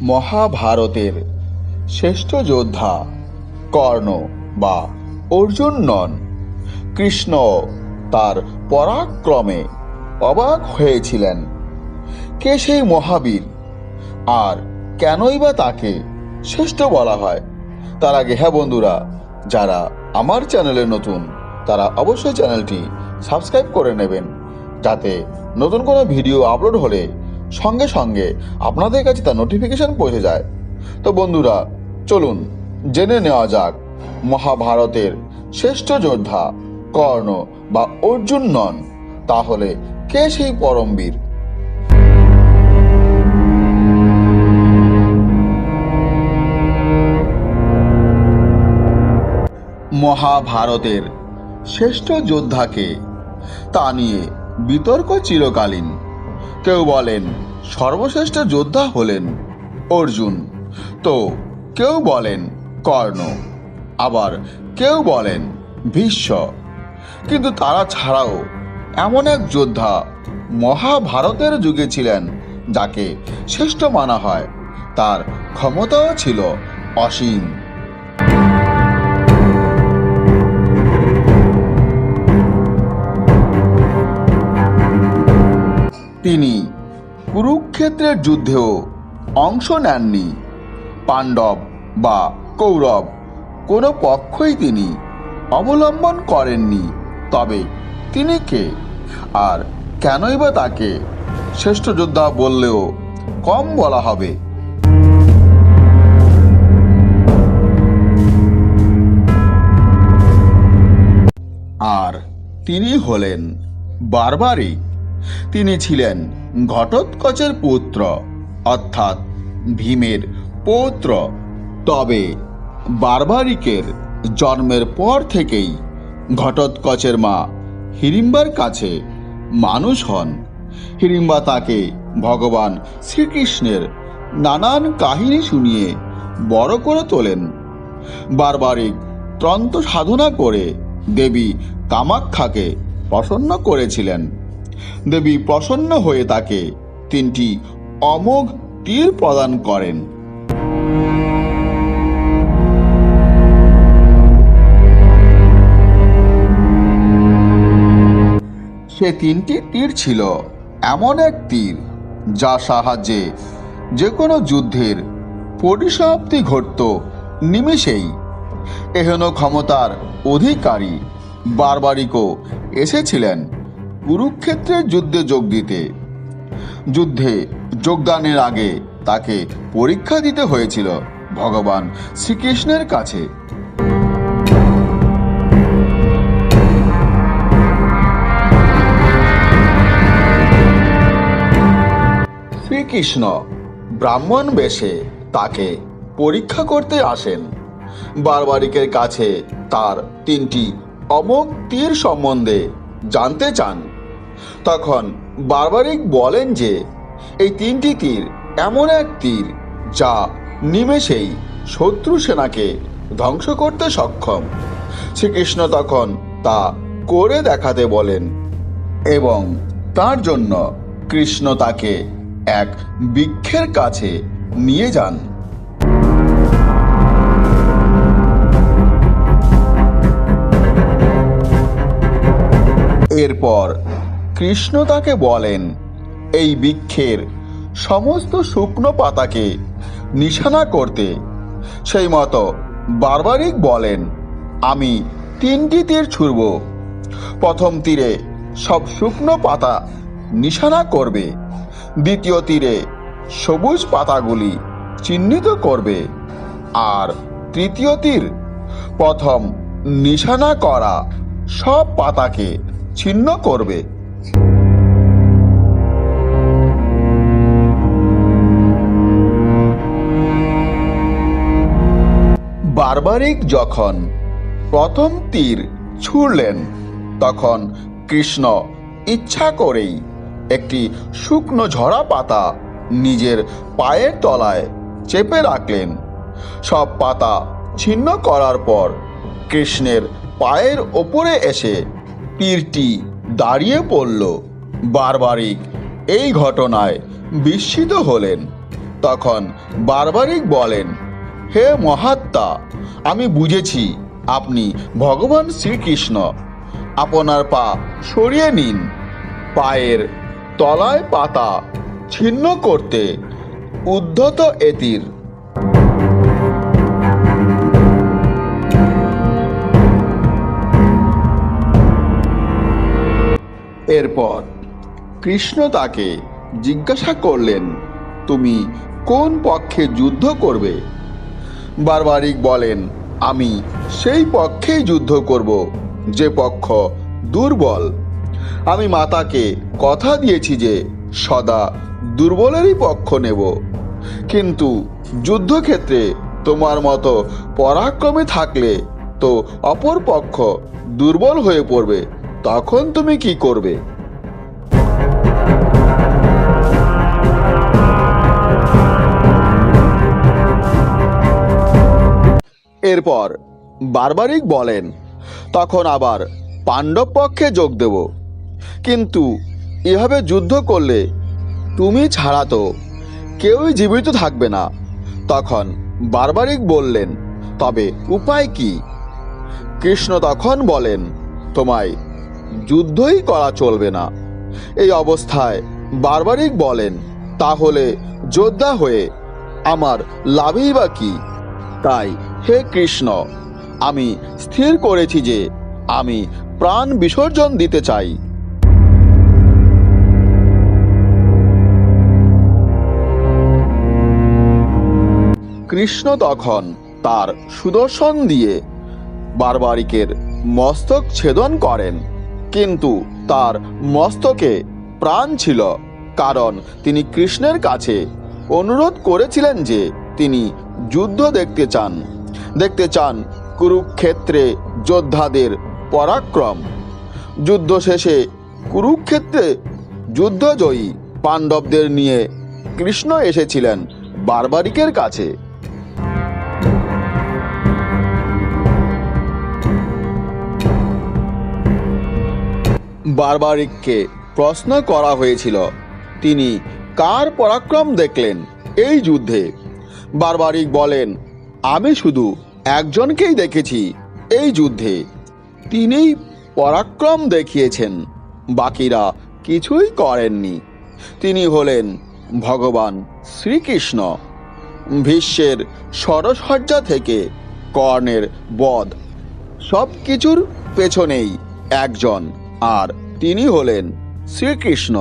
মহাভারতের শ্রেষ্ঠ যোদ্ধা কর্ণ বা অর্জুন নন। কৃষ্ণ তার পরাক্রমে অবাক হয়েছিলেন। কে সেই মহাবীর, আর কেনই বা তাকে শ্রেষ্ঠ বলা হয়? তার আগে বন্ধুরা, যারা আমার চ্যানেলে নতুন তারা অবশ্যই চ্যানেলটি সাবস্ক্রাইব করে নেবেন, যাতে নতুন কোনো ভিডিও আপলোড হলে সঙ্গে সঙ্গে আপনাদের কাছে তার নোটিফিকেশন পৌঁছে যায়। তো বন্ধুরা, চলুন জেনে নেওয়া যাক মহাভারতের শ্রেষ্ঠ যোদ্ধা কর্ণ বা অর্জুন নন, তাহলে কে সেই পরমবীর? মহাভারতের শ্রেষ্ঠ যোদ্ধাকে তা নিয়ে বিতর্ক চিরকালীন। কেউ বলেন সর্বশ্রেষ্ঠ যোদ্ধা হলেন অর্জুন, তো কেউ বলেন কর্ণ, আবার কেউ বলেন ভীষ্ম। কিন্তু তারা ছাড়াও এমন এক যোদ্ধা মহাভারতের যুগে ছিলেন যাকে শ্রেষ্ঠ মানা হয়। তার ক্ষমতাও ছিল অসীম। তিনি কুরুক্ষেত্রের যুদ্ধেও অংশ নেননি। পাণ্ডব বা কৌরব কোনো পক্ষই তিনি অবলম্বন করেননি। তবে তিনি কে, আর কেনই বা তাকে শ্রেষ্ঠ যোদ্ধা বললেও কম বলা হবে? আর তিনি হলেন বার্বারিক। তিনি ছিলেন ঘটোৎকচের পুত্র, অর্থাৎ ভীমের পৌত্র। তবে বার্বারিকের জন্মের পর থেকেই ঘটোৎকচের মা হিড়িম্বার কাছে মানুষ হন। হিড়িম্বা তাকে ভগবান শ্রীকৃষ্ণের নানান কাহিনী শুনিয়ে বড় করে তোলেন। বার্বারিক তন্ত্র সাধনা করে দেবী কামাখ্যাকে প্রসন্ন করেছিলেন। দেবী প্রসন্ন হয়ে তাকে 3টি অমোঘ তীর প্রদান করেন। সে 3টি তীর ছিল এমন এক তীর যা সাহায্যে যে কোনো যুদ্ধের পরিসমাপ্তি ঘটত নিমেষেই। এহেন ক্ষমতার অধিকারী বার্বারিকও এসেছিলেন কুরুক্ষেত্রের যুদ্ধে যোগ দিতে। যুদ্ধে যোগদানের আগে তাকে পরীক্ষা দিতে হয়েছিল ভগবান শ্রীকৃষ্ণের কাছে। শ্রীকৃষ্ণ ব্রাহ্মণ বেশে তাকে পরীক্ষা করতে আসেন। বার্বারিকের কাছে তার 3টি অমোঘ তীর সম্বন্ধে জানতে চান। তখন বার্বারিক বলেন যে এই 3টি তীর এমন এক তীর যা নিমেষেই শত্রু সেনাকে ধ্বংস করতে সক্ষম। শ্রীকৃষ্ণ তখন তা করে দেখাতে বলেন, এবং তার জন্য কৃষ্ণ তাকে এক বৃক্ষের কাছে নিয়ে যান। এরপর কৃষ্ণ তাকে বলেন এই বৃক্ষের সমস্ত শুকনো পাতাকে নিশানা করতে। সেই মতো বার্বারিক বলেন, আমি 3টি তীর ছুঁড়ব। প্রথম তীরে সব শুকনো পাতা নিশানা করবে, দ্বিতীয় তীরে সবুজ পাতাগুলি চিহ্নিত করবে, আর তৃতীয় তীর প্রথম নিশানা করা সব পাতাকে ছিন্ন করবে। বার্বারিক যখন প্রথম তীর ছুঁড়লেন, তখন কৃষ্ণ ইচ্ছা করেই একটি শুকনো ঝরা পাতা নিজের পায়ের তলায় চেপে রাখলেন। সব পাতা ছিন্ন করার পর কৃষ্ণের পায়ের ওপরে এসে তীরটি দাঁড়িয়ে পড়ল। বার্বারিক এই ঘটনায় বিস্মিত হলেন তখন বারবারিক বলেন, হে মহাত্মা, আমি বুঝেছি আপনি ভগবান শ্রীকৃষ্ণ। আপনার পা সরিয়ে নিন। পায়ের তলায় পাতা ছিন্ন করতে উদ্ধত এতির। এরপর কৃষ্ণ তাকে জিজ্ঞাসা করলেন, তুমি কোন পক্ষে যুদ্ধ করবে? বারবারিক বলেন, আমি সেই পক্ষেই যুদ্ধ করব যে পক্ষ দুর্বল। আমি মাতাকে কথা দিয়েছি যে সদা দুর্বলেরই পক্ষ নেব। কিন্তু যুদ্ধক্ষেত্রে তোমার মতো পরাক্রমী থাকলে তো অপর পক্ষ দুর্বল হয়ে পড়বে। তখন তুমি কি করবে? এরপর বারবারিক বলেন, তখন আবার পাণ্ডব পক্ষে যোগ দেব। কিন্তু এভাবে যুদ্ধ করলে তুমি ছাড়া তো কেউই জীবিত থাকবে না। তখন বারবারিক বললেন, তবে উপায় কি? কৃষ্ণ তখন বলেন, তোমায় যুদ্ধই করা চলবে না। এই অবস্থায় বারবারিক বলেন, তাহলে যোদ্ধা হয়ে আমার লাভই বা কি? তাই হে কৃষ্ণ, আমি স্থির করেছি যে আমি প্রাণ বিসর্জন দিতে চাই। কৃষ্ণ তখন তার সুদর্শন দিয়ে বারবারিকের মস্তক ছেদন করেন। কিন্তু তার মস্তকে প্রাণ ছিল, কারণ তিনি কৃষ্ণের কাছে অনুরোধ করেছিলেন যে তিনি যুদ্ধ দেখতে চান কুরুক্ষেত্রে যোদ্ধাদের পরাক্রম। যুদ্ধ শেষে কুরুক্ষেত্রে যুদ্ধজয়ী পাণ্ডবদের নিয়ে কৃষ্ণ এসেছিলেন বারবারিকের কাছে। বারবারিককে প্রশ্ন করা হয়েছিল, তিনি কার পরাক্রম দেখলেন এই যুদ্ধে? বারবারিক বলেন, আমি শুধু একজনকেই দেখেছি এই যুদ্ধে। তিনিই পরাক্রম দেখিয়েছেন, বাকিরা কিছুই করেননি। তিনি হলেন ভগবান শ্রীকৃষ্ণ। ভীষ্মের ষড়সজ্জা থেকে কর্ণের বধ, সব কিছুর পেছনেই একজন, আর তিনি হলেন শ্রীকৃষ্ণ।